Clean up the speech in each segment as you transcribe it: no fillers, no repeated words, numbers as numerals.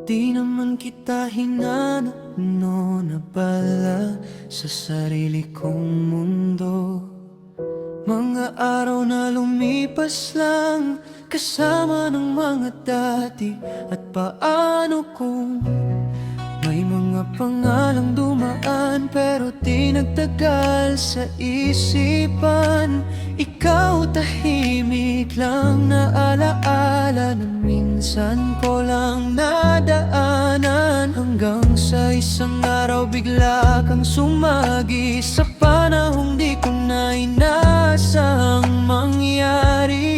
Di naman kita hinanap, no, na pala sa sarili kong mundo. Mga araw na lumipas lang kasama ng mga dati. At paano kung may mga pangalang dumaan pero di nagtagal sa isipan. Ikaw tahimik lang na alaala na minsan ko lang nadaanan. Hanggang sa isang araw bigla kang sumagi sa panahong di ko na inasang mangyari.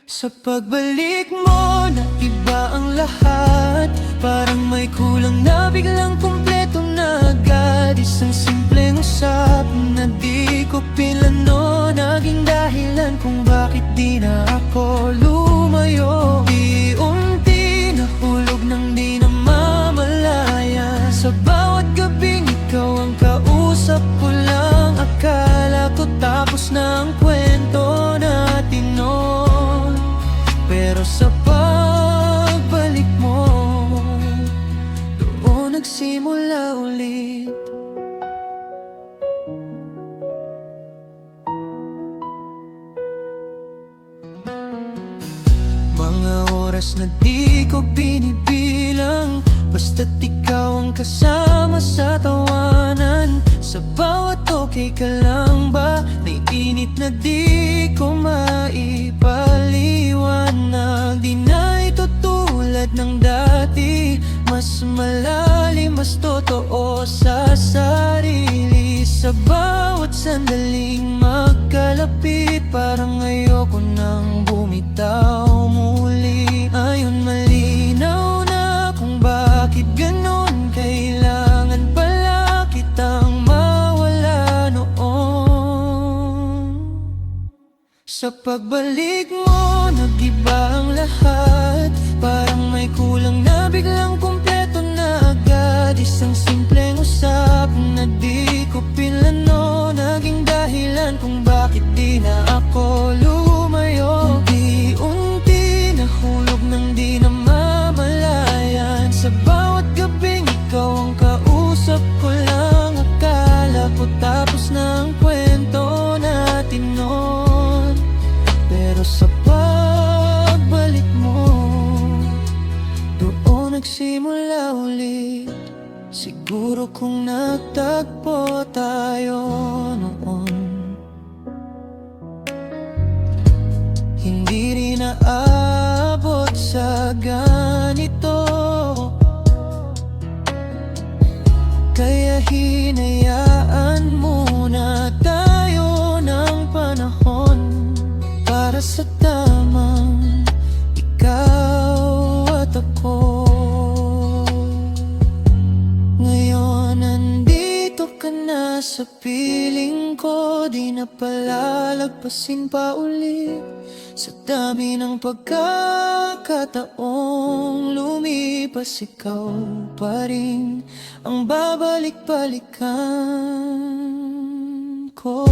Sa pagbalik mo na iba ang lahat, parang may kulang na biglang kumpleto na agad. Isang simpleng usapan na di ko pinlano, naging dahilan kung bakit di na ako lumayo. Unti-unti nahulog nang di na mamalaya. Sa bawat gabing ikaw ang kausap ko lang. Akala ko tapos na ang kwento natin noon, pero sa pagbalik mo, doon nagsimula ulit. Mga oras na di ko binibilang, basta't ikaw ang kasama sa tawanan. Sa bawat okay ka lang ba, naiinit na di ko maipaliwanag. Di na ito tulad ng dati, mas malalim, mas totoo sa sarili. Sa bawat sandaling magkalapit, parang ayoko nang bumitaw muli. Ayon malinaw na kung bakit ganon, kailangan pala kitang mawala noon. Sa pagbalik mo, nag-iba ang lahat, parang may kulang na biglang kumpleto na agad. Isang simpleng usapan na di ko pinlano, naging dahilan kung bakit di na ako lumayo. Unti-unti nahulog nang di na mamalayan. Sa bawat gabing ikaw ang kausap ko lang. Akala ko tapos na ang kwento natin noon, pero sa pagbalik mo, doon nagsimula ulit. Siguro kung nagtagpo tayo noon, hindi rin naabot sa ganito. Kaya hinayaan muna tayo ng panahon para sa tamang ikaw at ako. Ngayon nandito ka na sa piling ko, di na palalagpasin pa ulit. Sa dami ng pagkakataong lumipas, ikaw pa rin ang babalik-balikan ko.